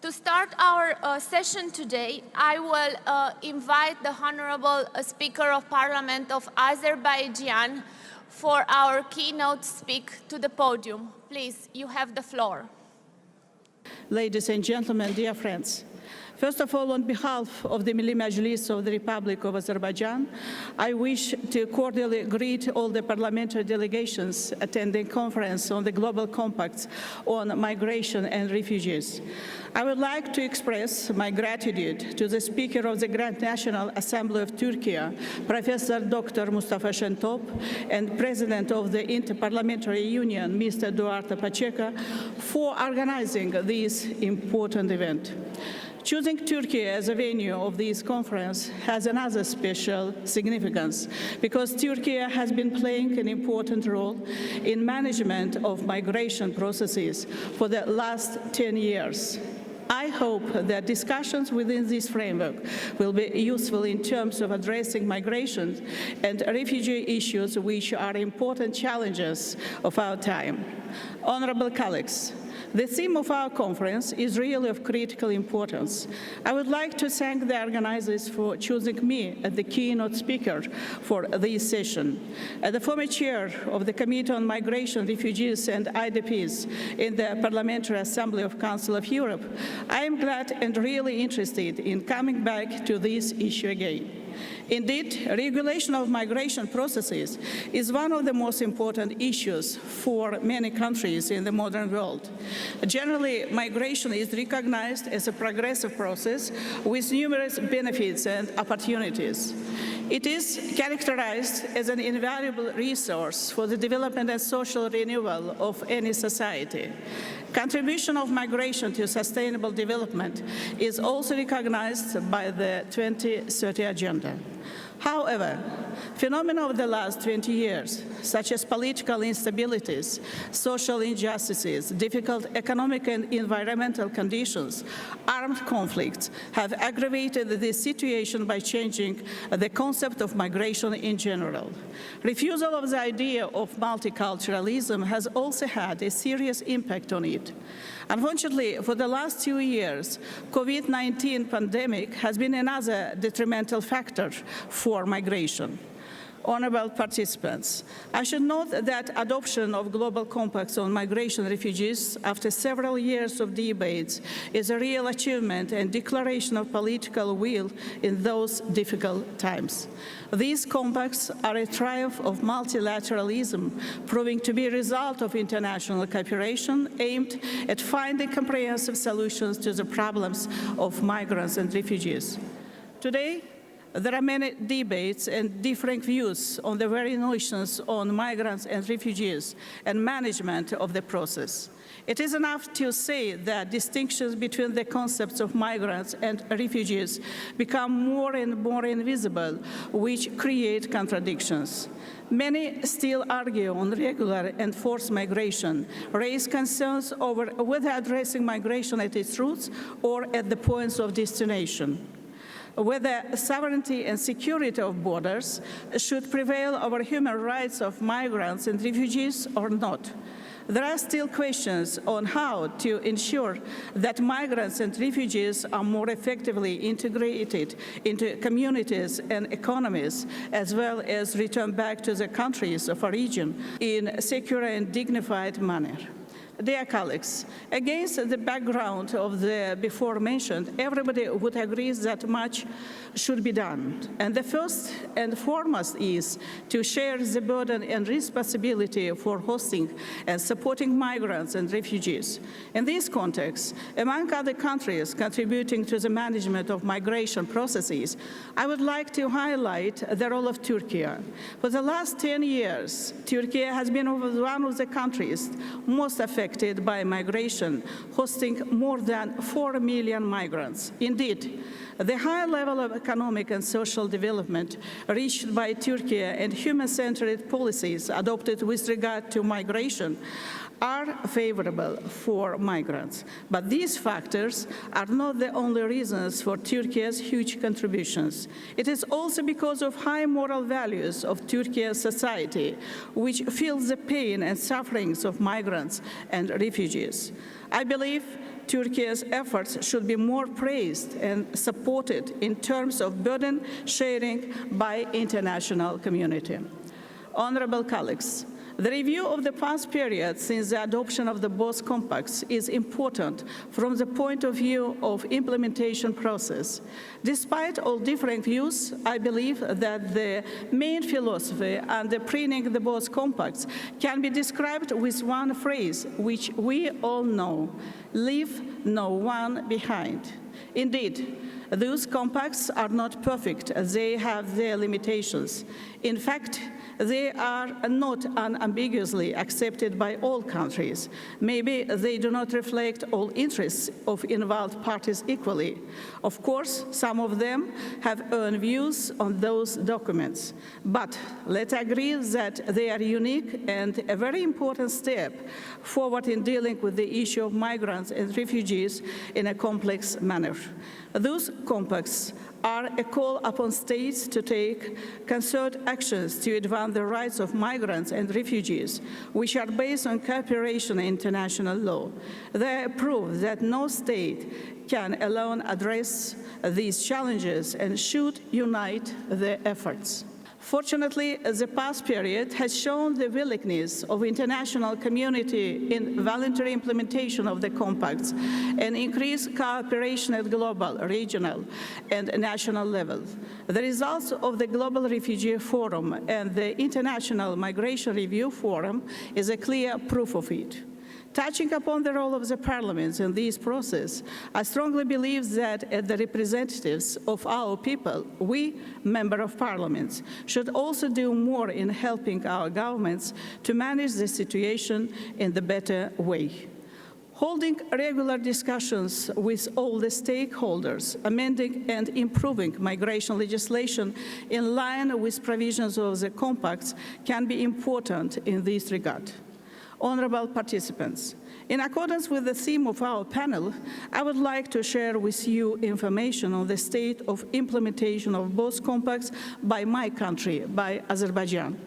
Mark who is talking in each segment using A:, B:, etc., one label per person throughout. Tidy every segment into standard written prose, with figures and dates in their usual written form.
A: To start our session today, I will invite the Honorable Speaker of Parliament of Azerbaijan for our keynote speak to the podium. Please, you have the floor.
B: Ladies and gentlemen, dear friends, first of all, on behalf of the Milli Məclisin of the Republic of Azerbaijan, I wish to cordially greet all the parliamentary delegations attending conference on the Global Compact on Migration and Refugees. I would like to express my gratitude to the Speaker of the Grand National Assembly of Turkey, Professor Dr. Mustafa Şentop, and President of the Interparliamentary Union, Mr. Duarte Pacheco, for organizing this important event. Choosing Turkey as a venue of this conference has another special significance because Turkey has been playing an important role in management of migration processes for the last 10 years. I hope that discussions within this framework will be useful in terms of addressing migration and refugee issues, which are important challenges of our time. Honorable colleagues, the theme of our conference is really of critical importance. I would like to thank the organizers for choosing me as the keynote speaker for this session. As the former chair of the Committee on Migration, Refugees and IDPs in the Parliamentary Assembly of Council of Europe, I am glad and really interested in coming back to this issue again. Indeed, regulation of migration processes is one of the most important issues for many countries in the modern world. Generally, migration is recognized as a progressive process with numerous benefits and opportunities. It is characterized as an invaluable resource for the development and social renewal of any society. Contribution of migration to sustainable development is also recognized by the 2030 Agenda. However, phenomena of the last 20 years, such as political instabilities, social injustices, difficult economic and environmental conditions, armed conflicts, have aggravated this situation by changing the concept of migration in general. Refusal of the idea of multiculturalism has also had a serious impact on it. Unfortunately, for the last 2 years, COVID-19 pandemic has been another detrimental factor for migration. Honorable participants, I should note that adoption of global compacts on migration and refugees after several years of debates is a real achievement and declaration of political will in those difficult times. These compacts are a triumph of multilateralism, proving to be a result of international cooperation aimed at finding comprehensive solutions to the problems of migrants and refugees. Today, there are many debates and different views on the very notions on migrants and refugees and management of the process. It is enough to say that distinctions between the concepts of migrants and refugees become more and more invisible, which create contradictions. Many still argue on regular and forced migration, raise concerns over whether addressing migration at its roots or at the points of destination, whether sovereignty and security of borders should prevail over human rights of migrants and refugees or not. There are still questions on how to ensure that migrants and refugees are more effectively integrated into communities and economies, as well as return back to their countries of origin in a secure and dignified manner. Dear colleagues, against the background of the before mentioned, everybody would agree that much should be done. And the first and foremost is to share the burden and responsibility for hosting and supporting migrants and refugees. In this context, among other countries contributing to the management of migration processes, I would like to highlight the role of Turkey. For the last 10 years, Turkey has been one of the countries most affected by migration, hosting more than 4 million migrants. Indeed, the high level of economic and social development reached by Turkey and human-centered policies adopted with regard to migration are favorable for migrants. But these factors are not the only reasons for Turkey's huge contributions. It is also because of high moral values of Turkey's society, which feels the pain and sufferings of migrants and refugees. I believe Turkey's efforts should be more praised and supported in terms of burden sharing by international community. Honorable colleagues, the review of the past period since the adoption of the both compacts is important from the point of view of implementation process. Despite all different views, I believe that the main philosophy underpinning the both compacts can be described with one phrase, which we all know: leave no one behind. Indeed, those compacts are not perfect. They have their limitations. In fact, they are not unambiguously accepted by all countries. Maybe they do not reflect all interests of involved parties equally. Of course, some of them have own views on those documents. But let's agree that they are unique and a very important step forward in dealing with the issue of migrants and refugees in a complex manner. Those compacts are a call upon states to take concerted actions to advance the rights of migrants and refugees, which are based on cooperation and international law. They prove that no state can alone address these challenges and should unite their efforts. Fortunately, the past period has shown the willingness of international community in voluntary implementation of the compacts and increased cooperation at global, regional, and national levels. The results of the Global Refugee Forum and the International Migration Review Forum is a clear proof of it. Touching upon the role of the parliaments in this process, I strongly believe that as the representatives of our people, we, members of parliaments, should also do more in helping our governments to manage the situation in the better way. Holding regular discussions with all the stakeholders, amending and improving migration legislation in line with provisions of the compacts can be important in this regard. Honorable participants, in accordance with the theme of our panel, I would like to share with you information on the state of implementation of both compacts by my country, by Azerbaijan.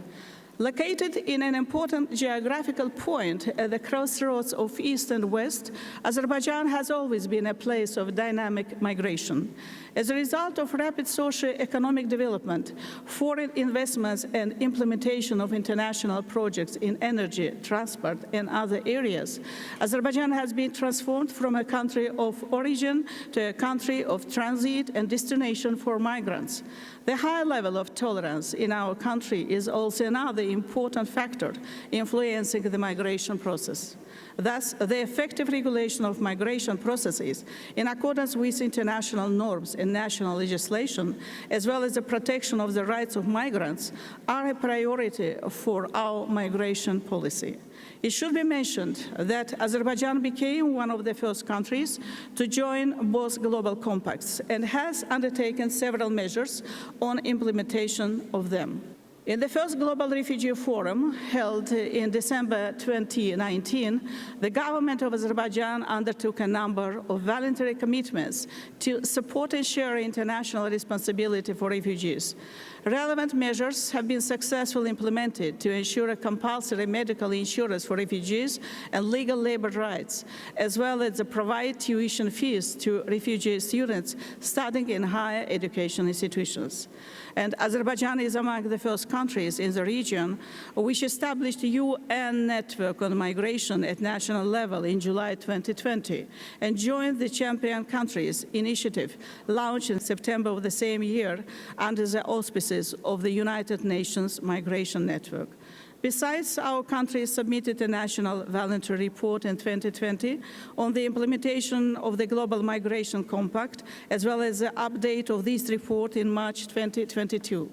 B: Located in an important geographical point at the crossroads of East and West, Azerbaijan has always been a place of dynamic migration. As a result of rapid socio-economic development, foreign investments and implementation of international projects in energy, transport, and other areas, Azerbaijan has been transformed from a country of origin to a country of transit and destination for migrants. The high level of tolerance in our country is also another important factor influencing the migration process. Thus, the effective regulation of migration processes in accordance with international norms and national legislation, as well as the protection of the rights of migrants, are a priority for our migration policy. It should be mentioned that Azerbaijan became one of the first countries to join both global compacts and has undertaken several measures on implementation of them. In the first Global Refugee Forum, held in December 2019, the government of Azerbaijan undertook a number of voluntary commitments to support and share international responsibility for refugees. Relevant measures have been successfully implemented to ensure a compulsory medical insurance for refugees and legal labor rights, as well as to provide tuition fees to refugee students studying in higher education institutions. And Azerbaijan is among the first countries in the region which established a UN network on migration at national level in July 2020 and joined the Champion Countries initiative launched in September of the same year under the auspices of the United Nations Migration Network. Besides, our country submitted a national voluntary report in 2020 on the implementation of the Global Migration Compact, as well as the update of this report in March 2022.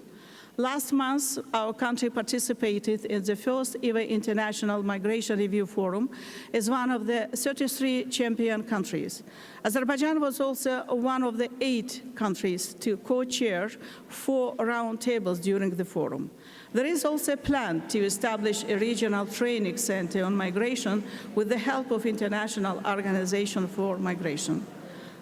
B: Last month, our country participated in the first ever International Migration Review Forum as one of the 33 champion countries. Azerbaijan was also one of the 8 countries to co-chair 4 roundtables during the forum. There is also a plan to establish a regional training center on migration with the help of International Organization for Migration.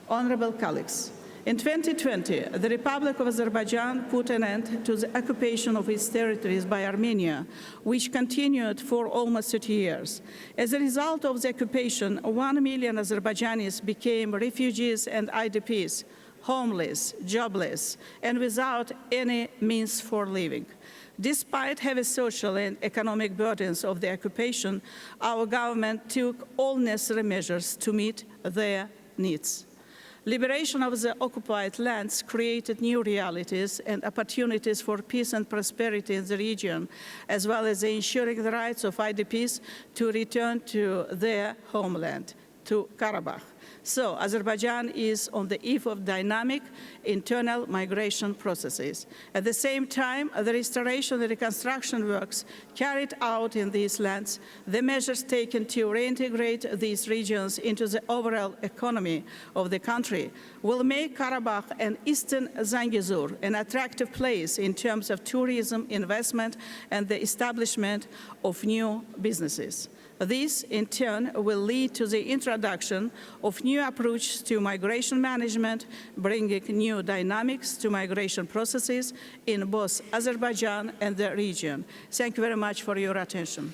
B: Honorable colleagues, In 2020, the Republic of Azerbaijan put an end to the occupation of its territories by Armenia, which continued for almost 30 years. As a result of the occupation, 1 million Azerbaijanis became refugees and IDPs, homeless, jobless, and without any means for living. Despite heavy social and economic burdens of the occupation, our government took all necessary measures to meet their needs. Liberation of the occupied lands created new realities and opportunities for peace and prosperity in the region, as well as ensuring the rights of IDPs to return to their homeland, to Karabakh. So Azerbaijan is on the eve of dynamic internal migration processes. At the same time, the restoration and reconstruction works carried out in these lands, the measures taken to reintegrate these regions into the overall economy of the country, will make Karabakh and Eastern Zangezur an attractive place in terms of tourism, investment, and the establishment of new businesses. This, in turn, will lead to the introduction of new approaches to migration management, bringing new dynamics to migration processes in both Azerbaijan and the region. Thank you very much for your attention.